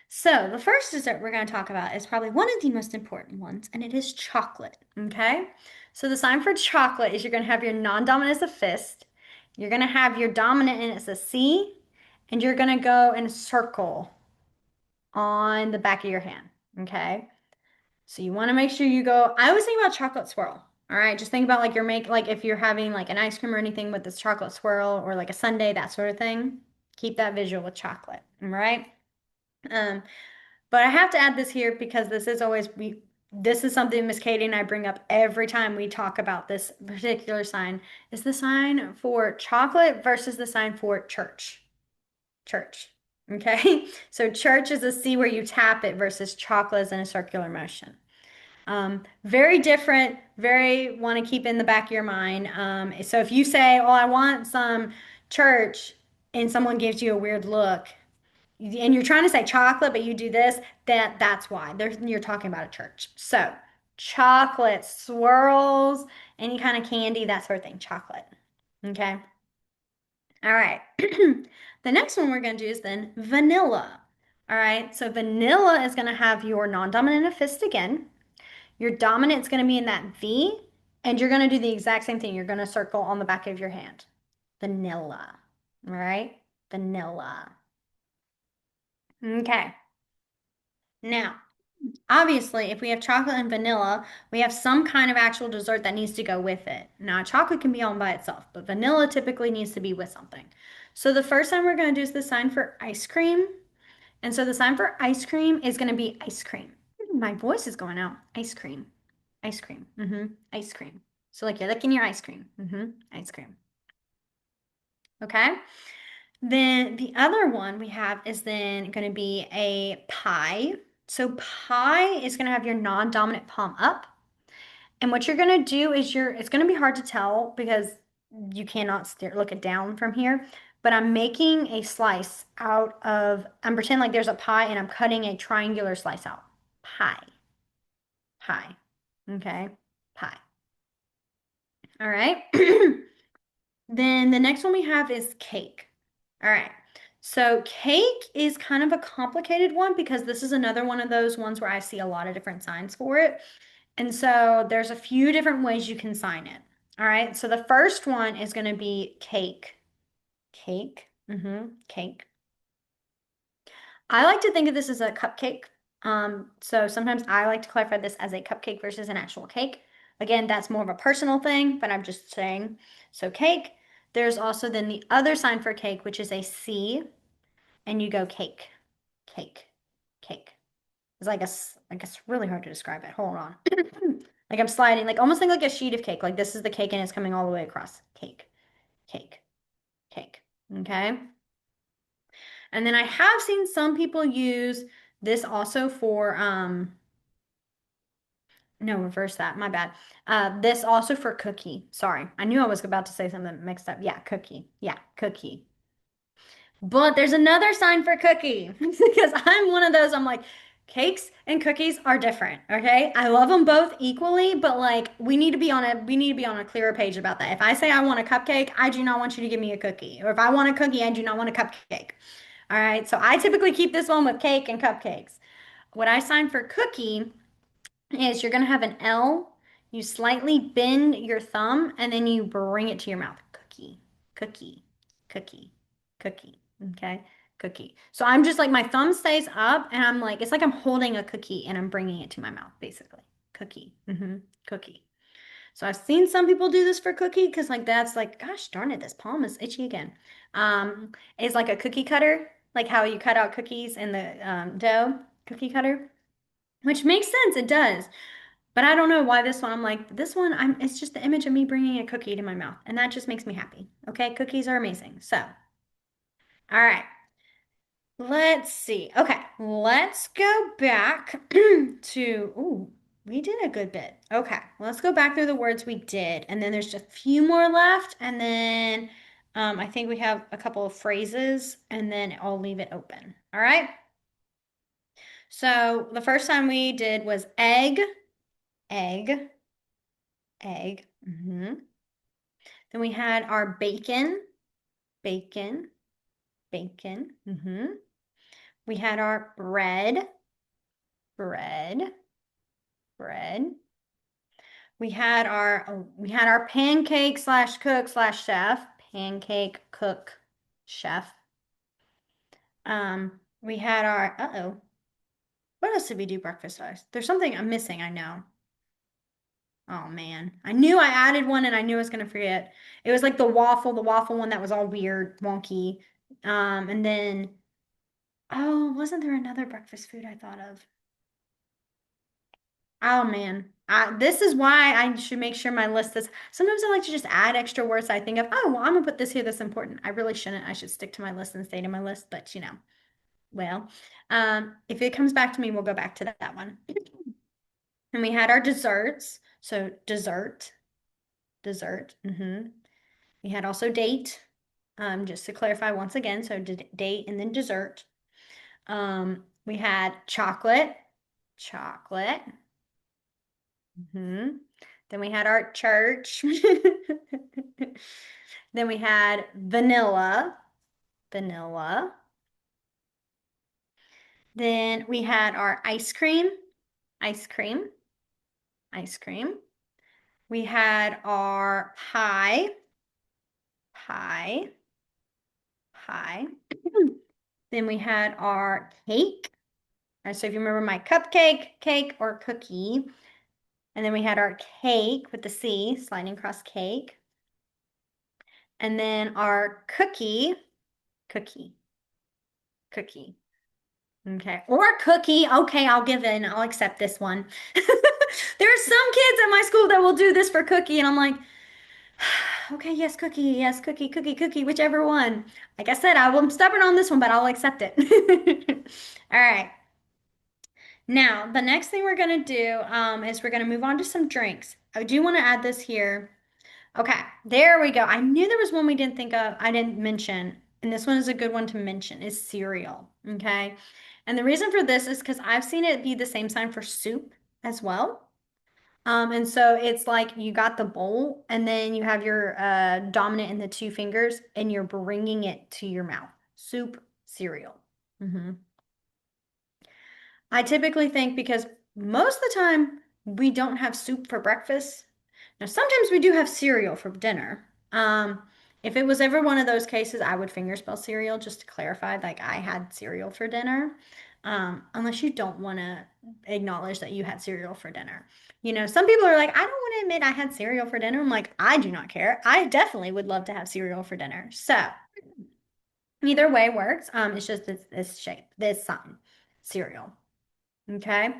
So the first dessert we're going to talk about is probably one of the most important ones, and it is chocolate. Okay. So the sign for chocolate is you're going to have your non-dominant as a fist. You're going to have your dominant in it as a C, and you're going to go in a circle on the back of your hand. Okay. So you want to make sure you go. I always think about chocolate swirl. All right. Just think about like like if you're having like an ice cream or anything with this chocolate swirl or like a sundae, that sort of thing. Keep that visual with chocolate. All right. Um, but I have to add this here because this is something Miss Katie and I bring up every time we talk about this particular sign. Is the sign for chocolate versus the sign for church. Church. Okay. So church is a C where you tap it versus chocolate is in a circular motion. Very different, very want to keep in the back of your mind. So if you say, oh, I want some church, and someone gives you a weird look, and you're trying to say chocolate, but you do this, that's why. You're talking about a church. So chocolate, swirls, any kind of candy, that sort of thing. Chocolate. Okay. All right. The next one we're going to do is then vanilla. All right. So vanilla is going to have your non-dominant in a fist again. Your dominant is going to be in that V, and you're going to do the exact same thing. You're going to circle on the back of your hand. Vanilla. All right. Vanilla. Okay. Now, obviously, if we have chocolate and vanilla, we have some kind of actual dessert that needs to go with it. Now, chocolate can be on by itself, but vanilla typically needs to be with something. So the first sign we're going to do is the sign for ice cream. And so the sign for ice cream is going to be ice cream. My voice is going out. Ice cream. Ice cream. Ice cream. So like you're licking your ice cream. Ice cream. Okay. Then the other one we have is then going to be a pie. So pie is going to have your non-dominant palm up. And what you're going to do is it's going to be hard to tell because you cannot look it down from here. But I'm making a slice I'm pretending like there's a pie and I'm cutting a triangular slice out. Pie. Pie. Okay. Pie. All right. Then the next one we have is cake. All right. So cake is kind of a complicated one because this is another one of those ones where I see a lot of different signs for it. And so there's a few different ways you can sign it. All right. So the first one is going to be cake. Cake. Cake. I like to think of this as a cupcake. So sometimes I like to clarify this as a cupcake versus an actual cake. Again, that's more of a personal thing, but I'm just saying. So cake. There's also then the other sign for cake, which is a C, and you go cake, cake, cake. It's like it's really hard to describe it. Hold on. Like I'm sliding, like almost like a sheet of cake. Like this is the cake and it's coming all the way across. Cake, cake, cake. Okay. And then I have seen some people use this also for No, reverse that. My bad. This also for cookie. Sorry. I knew I was about to say something mixed up. Yeah, cookie. Yeah, cookie. But there's another sign for cookie because I'm one of those. I'm like, cakes and cookies are different. Okay. I love them both equally, but like we need to be on a clearer page about that. If I say I want a cupcake, I do not want you to give me a cookie. Or if I want a cookie, I do not want a cupcake. All right. So I typically keep this one with cake and cupcakes. What I sign for cookie is you're going to have an L. You slightly bend your thumb and then you bring it to your mouth. Cookie, cookie, cookie, cookie. Okay, cookie. So I'm just like my thumb stays up and I'm like, it's like I'm holding a cookie and I'm bringing it to my mouth, basically. Cookie. Cookie. So I've seen some people do this for cookie because like that's like, gosh darn it, this palm is itchy again. It's like a cookie cutter, like how you cut out cookies in the dough, cookie cutter, which makes sense. It does. But I don't know why this one, I'm like, this one, it's just the image of me bringing a cookie to my mouth. And that just makes me happy. Okay. Cookies are amazing. So, all right. Let's see. Okay. Let's go back to, ooh, we did a good bit. Okay. Let's go back through the words we did. And then there's just a few more left. And then I think we have a couple of phrases and then I'll leave it open. All right. So the first time we did was egg, egg, egg. Then we had our bacon, bacon, bacon. We had our bread, bread, bread. We had our pancake slash cook slash chef, pancake cook chef. We had our, uh-oh, what else did we do breakfast wise? There's something I'm missing, I know. Oh man. I knew I added one and I knew I was gonna forget. It was like the waffle one that was all weird, wonky. And then oh, wasn't there another breakfast food I thought of? Oh man. This is why I should make sure my list is sometimes I like to just add extra words I think of, oh well, I'm gonna put this here that's important. I really shouldn't. I should stick to my list and stay to my list, but well, if it comes back to me, we'll go back to that one. And we had our desserts. So dessert, dessert. We had also date, just to clarify once again. So date and then dessert. We had chocolate, chocolate. Then we had our church. Then we had vanilla, vanilla. Then we had our ice cream, ice cream, ice cream. We had our pie, pie, pie. Then we had our cake. All right, so if you remember my cupcake, cake, or cookie. And then we had our cake with the C, sliding across cake. And then our cookie, cookie, cookie. Okay. Or cookie. Okay, I'll give in. I'll accept this one. There are some kids at my school that will do this for cookie, and I'm like, okay, yes, cookie, cookie, cookie, whichever one. Like I said, I'm stubborn on this one, but I'll accept it. All right. Now, the next thing we're going to do is we're going to move on to some drinks. I do want to add this here. Okay, there we go. I knew there was one we didn't think of, I didn't mention, and this one is a good one to mention, is cereal. Okay. And the reason for this is because I've seen it be the same sign for soup as well. And so it's like you got the bowl and then you have your dominant in the two fingers and you're bringing it to your mouth. Soup, cereal. I typically think because most of the time we don't have soup for breakfast. Now, sometimes we do have cereal for dinner. If it was ever one of those cases, I would finger spell cereal just to clarify, like I had cereal for dinner. Unless you don't want to acknowledge that you had cereal for dinner. Some people are like, I don't want to admit I had cereal for dinner. I'm like, I do not care. I definitely would love to have cereal for dinner. So either way works. It's just this shape, this sign, cereal. Okay.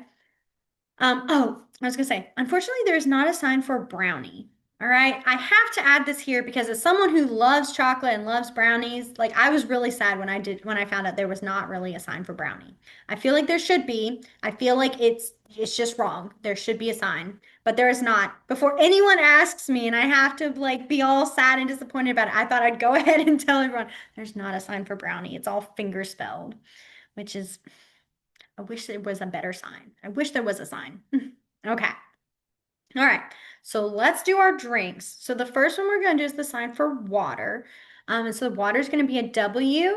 Oh, I was gonna say, unfortunately, there's not a sign for brownie. All right, I have to add this here because as someone who loves chocolate and loves brownies, like I was really sad when I found out there was not really a sign for brownie. I feel like there should be. I feel like it's just wrong. There should be a sign, but there is not. Before anyone asks me and I have to like be all sad and disappointed about it, I thought I'd go ahead and tell everyone there's not a sign for brownie. It's all finger spelled, which is I wish there was a better sign. I wish there was a sign. Okay. All right, so let's do our drinks. So the first one we're going to do is the sign for water. And so water is going to be a W,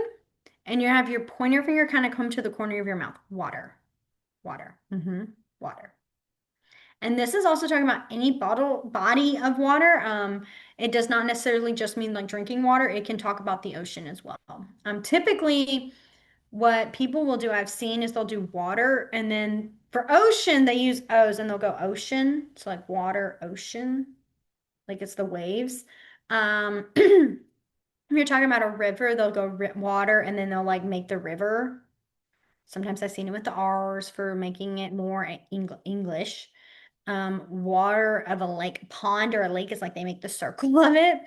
and you have your pointer finger kind of come to the corner of your mouth. Water, water, water. And this is also talking about any body of water. It does not necessarily just mean like drinking water. It can talk about the ocean as well. Typically, what people will do, I've seen, is they'll do water, and then for ocean, they use O's and they'll go ocean. So like water, ocean, like it's the waves. If you're talking about a river, they'll go water and then they'll like make the river. Sometimes I've seen it with the R's for making it more English. Water of a lake, pond or a lake is like they make the circle of it.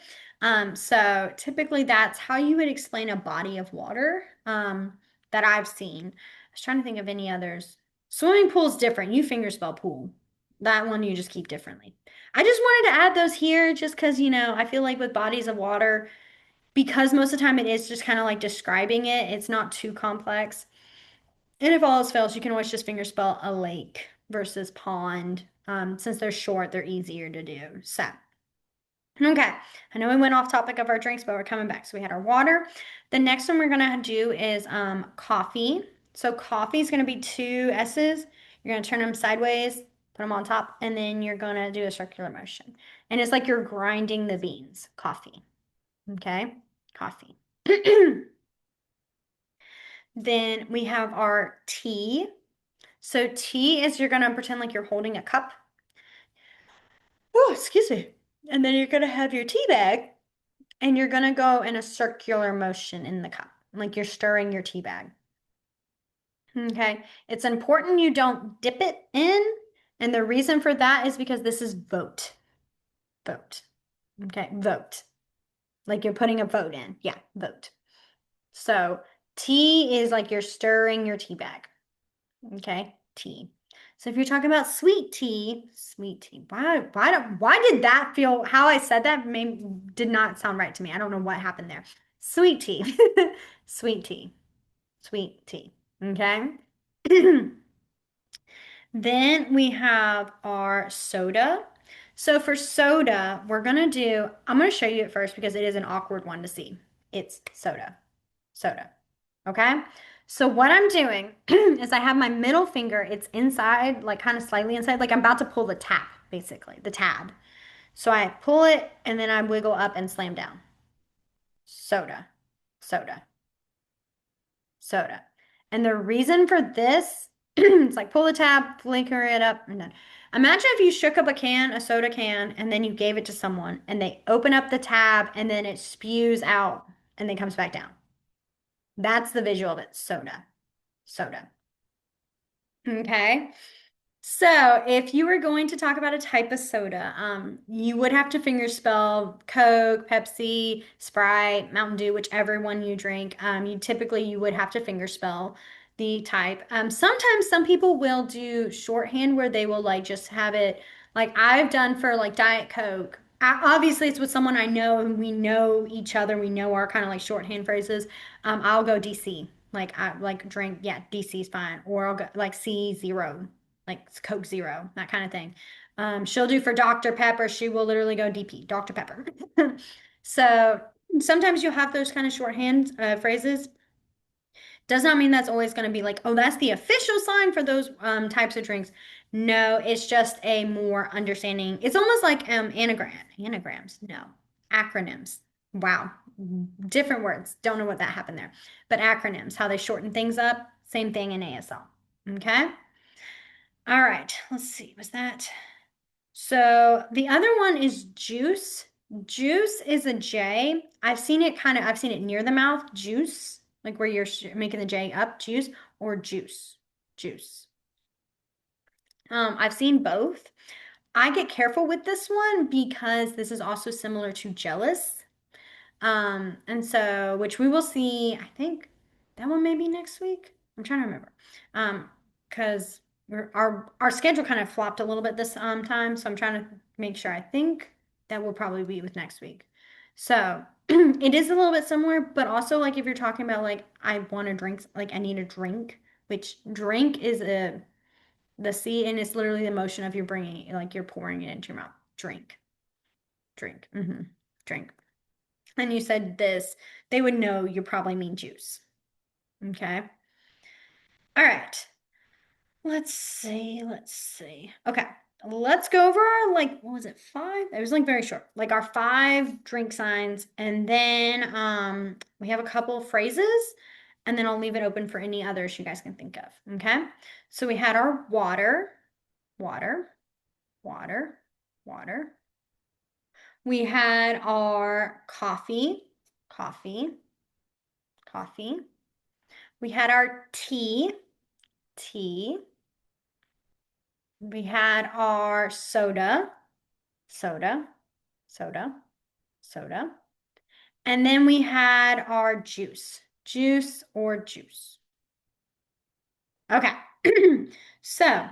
So typically that's how you would explain a body of water that I've seen. I was trying to think of any others. Swimming pool is different. You finger spell pool. That one you just keep differently. I just wanted to add those here just because, I feel like with bodies of water, because most of the time it is just kind of like describing it, it's not too complex. And if all else fails, you can always just finger spell a lake versus pond. Since they're short, they're easier to do. So, okay. I know we went off topic of our drinks, but we're coming back. So we had our water. The next one we're gonna do is coffee. So coffee is gonna be two S's. You're gonna turn them sideways, put them on top, and then you're gonna do a circular motion. And it's like you're grinding the beans. Coffee. Okay? Coffee. Then we have our tea. So tea is you're gonna pretend like you're holding a cup. Oh, excuse me. And then you're gonna have your tea bag and you're gonna go in a circular motion in the cup, like you're stirring your tea bag. Okay. It's important you don't dip it in. And the reason for that is because this is vote. Vote. Okay. Vote. Like you're putting a vote in. Yeah. Vote. So tea is like you're stirring your tea bag. Okay, tea. So if you're talking about sweet tea, why did that feel, how I said that did not sound right to me. I don't know what happened there. Sweet tea, sweet tea, sweet tea. Okay. Then we have our soda. So for soda, I'm gonna show you it first because it is an awkward one to see. It's soda, soda. Okay. So what I'm doing is I have my middle finger, it's inside, like kind of slightly inside, like I'm about to pull the tap, basically, the tab. So I pull it and then I wiggle up and slam down. Soda, soda, soda. And the reason for this, it's like pull the tab, flicker it up, and then imagine if you shook up a soda can, and then you gave it to someone and they open up the tab and then it spews out and then comes back down. That's the visual of it. Soda, soda. Okay. So if you were going to talk about a type of soda, you would have to finger spell Coke, Pepsi, Sprite, Mountain Dew, whichever one you drink. You would have to finger spell the type. Sometimes some people will do shorthand where they will like just have it like I've done for like Diet Coke. Obviously, it's with someone I know and we know each other. We know our kind of like shorthand phrases. I'll go DC. Like I like drink, yeah, DC is fine. Or I'll go like C0 like Coke Zero, that kind of thing. She'll do for Dr. Pepper, she will literally go DP, Dr. Pepper. So sometimes you'll have those kind of shorthand phrases. Does not mean that's always going to be like, oh, that's the official sign for those types of drinks. No, it's just a more understanding. It's almost like anagrams. No, acronyms. Wow, different words. Don't know what that happened there. But acronyms, how they shorten things up. Same thing in ASL. Okay. All right, let's see. Was that? So the other one is juice. Juice is a J. I've seen it near the mouth, juice, like where you're making the J up, juice, or juice, juice. I've seen both. I get careful with this one because this is also similar to jealous. And so, which we will see, I think that one may be next week. I'm trying to remember. Because our schedule kind of flopped a little bit this time, so I'm trying to make sure. I think that will probably be with next week. So it is a little bit similar, but also like if you're talking about like I want to drink, like I need a drink, which drink is the C, and it's literally the motion of you bringing it, like you're pouring it into your mouth. Drink, drink, drink. And you said this, they would know you probably mean juice. Okay. All right. Let's see. Let's see. Okay. Let's go over our, like, what was it? Five? It was like very short. Like our five drink signs. And then we have a couple of phrases. And then I'll leave it open for any others you guys can think of. Okay. So we had our water, water, water, water. We had our coffee, coffee, coffee. We had our tea, tea. We had our soda, soda, soda, soda. And then we had our juice, juice or juice. Okay. So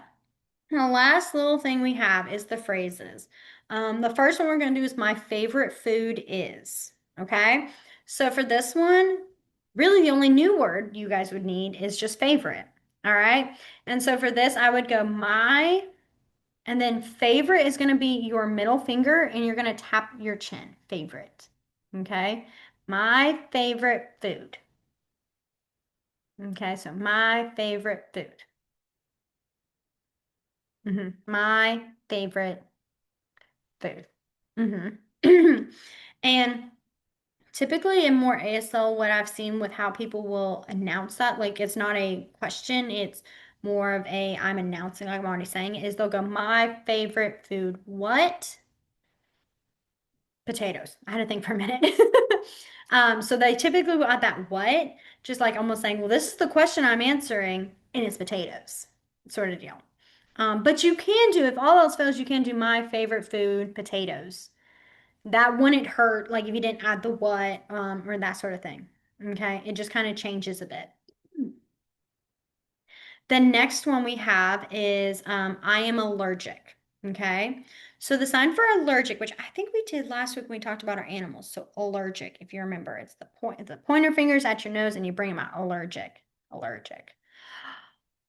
the last little thing we have is the phrases. The first one we're going to do is my favorite food is. Okay. So for this one, really the only new word you guys would need is just favorite. All right. And so for this, I would go my, and then favorite is going to be your middle finger and you're going to tap your chin. Favorite. Okay. My favorite food. Okay. So my favorite food. My favorite food. And typically in more ASL, what I've seen with how people will announce that, like it's not a question, it's more of a I'm announcing, like I'm already saying, is they'll go, my favorite food. What? Potatoes. I had to think for a minute. So they typically will add that what, just like almost saying, well, this is the question I'm answering, and it's potatoes, sort of deal. But you can do, if all else fails, you can do my favorite food, potatoes. That wouldn't hurt, like if you didn't add the what, or that sort of thing. Okay, it just kind of changes a bit. The next one we have is I am allergic. Okay, so the sign for allergic, which I think we did last week when we talked about our animals. So allergic, if you remember, it's the pointer fingers at your nose and you bring them out. Allergic, allergic.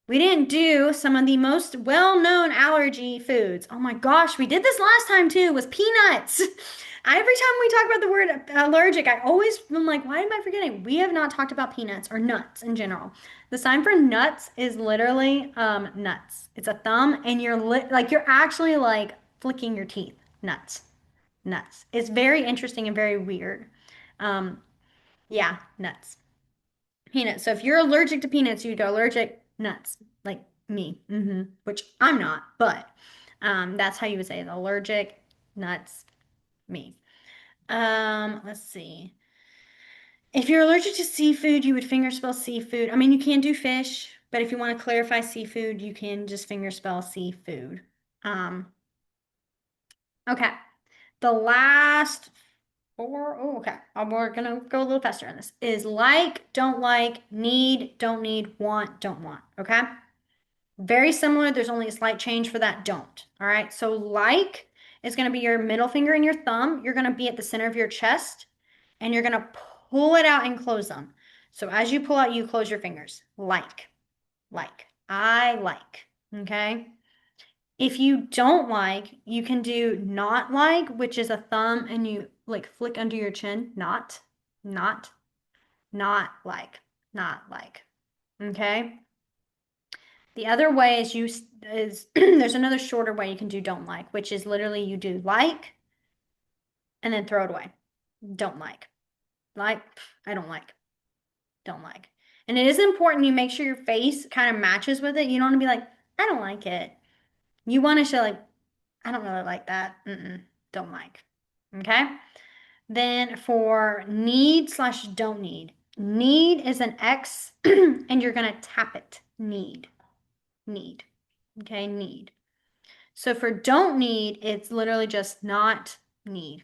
We didn't do some of the most well-known allergy foods. Oh my gosh, we did this last time too, was peanuts. Every time we talk about the word allergic, I always am like, why am I forgetting? We have not talked about peanuts or nuts in general. The sign for nuts is literally nuts. It's a thumb and you're actually like flicking your teeth. Nuts. Nuts. It's very interesting and very weird. Um, yeah, nuts. Peanuts. So if you're allergic to peanuts, you go allergic nuts, like me, which I'm not, but that's how you would say it. Allergic nuts, me. Let's see. If you're allergic to seafood, you would fingerspell seafood. I mean, you can do fish, but if you want to clarify seafood, you can just fingerspell seafood. Um, okay. The last four, oh, okay. We're gonna go a little faster on this. Is like, don't like, need, don't need, want, don't want. Okay. Very similar. There's only a slight change for that don't. All right. So like is going to be your middle finger and your thumb. You're going to be at the center of your chest and you're going to pull it out and close them. So as you pull out, you close your fingers. Like. I like. Okay. If you don't like, you can do not like, which is a thumb and you like flick under your chin. Not, not like, not like. Okay. The other way is there's another shorter way you can do don't like, which is literally you do like and then throw it away. Don't like. Like, I don't like. Don't like. And it is important you make sure your face kind of matches with it. You don't want to be like, I don't like it. You want to show like, I don't really like that. Don't like. Okay? Then for need/don't need. Need is an X and you're going to tap it. Need. Okay, need. So for don't need, it's literally just not need.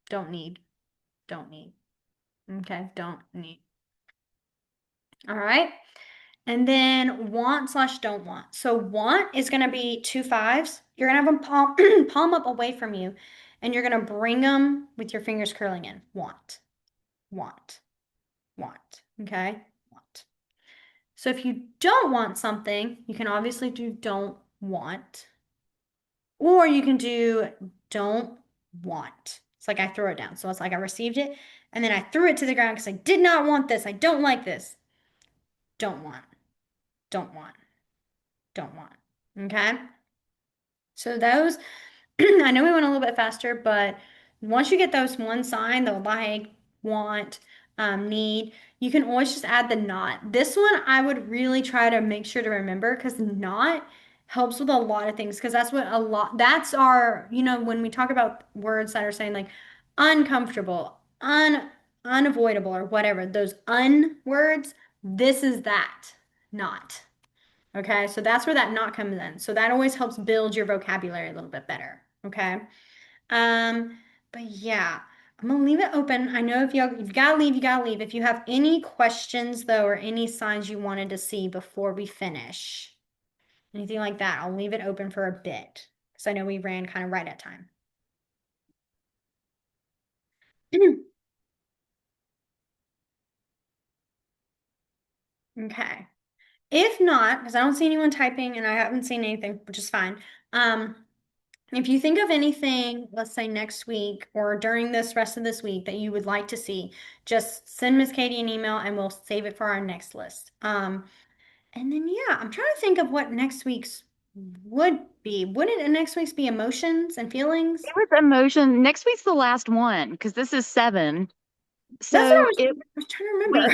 Don't need. Don't need. Okay, don't need. All right. And then want slash don't want. So want is going to be two fives. You're going to have them palm up away from you, and you're going to bring them with your fingers curling in. Want, want, want. Okay? Want. So if you don't want something, you can obviously do don't want, or you can do don't want. It's like I throw it down. So it's like I received it, and then I threw it to the ground because I did not want this. I don't like this. Don't want, don't want, don't want. Okay? So those, I know we went a little bit faster, but once you get those one sign, the like, want, need, you can always just add the not. This one I would really try to make sure to remember because not helps with a lot of things because that's what a lot, that's our, when we talk about words that are saying like uncomfortable, unavoidable or whatever, those words, this is that, not. Okay, so that's where that not comes in. So that always helps build your vocabulary a little bit better. Okay. Um, but yeah, I'm gonna leave it open. I know if you gotta leave, you gotta leave. If you have any questions though, or any signs you wanted to see before we finish, anything like that, I'll leave it open for a bit. Because I know we ran kind of right at time. Okay. If not, because I don't see anyone typing and I haven't seen anything, which is fine. Um, If you think of anything, let's say next week or during this rest of this week that you would like to see, just send Miss Katie an email and we'll save it for our next list. And then yeah, I'm trying to think of what next week's would be. Wouldn't next week's be emotions and feelings? It was emotion. Next week's the last one because this is 7. That's what So it I was trying to remember.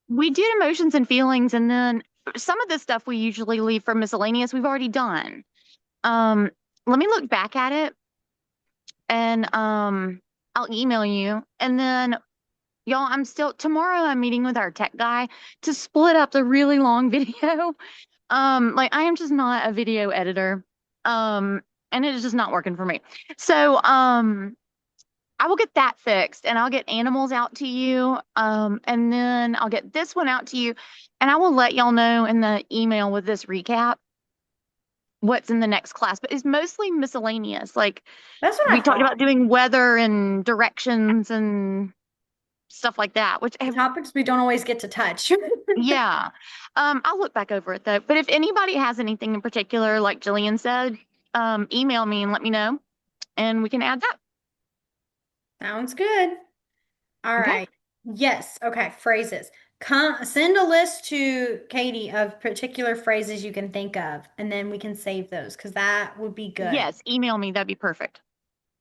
we we did emotions and feelings, and then some of the stuff we usually leave for miscellaneous we've already done. Um, Let me look back at it, and I'll email you. And then y'all, I'm still tomorrow. I'm meeting with our tech guy to split up the really long video. Like I am just not a video editor. Um, and it is just not working for me. So I will get that fixed and I'll get animals out to you. And then I'll get this one out to you. And I will let y'all know in the email with this recap what's in the next class. But it's mostly miscellaneous. Like That's what we I talked thought. about doing weather and directions and stuff like that, which The have, topics we don't always get to touch. yeah. I'll look back over it though. But if anybody has anything in particular, like Jillian said, email me and let me know and we can add that. Sounds good. All Okay. right. Yes. Okay. Phrases. Send a list to Katie of particular phrases you can think of, and then we can save those because that would be good. Yes, email me. That'd be perfect.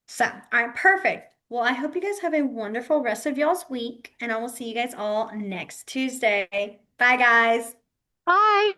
So, all right, perfect. Well, I hope you guys have a wonderful rest of y'all's week, and I will see you guys all next Tuesday. Bye, guys. Bye.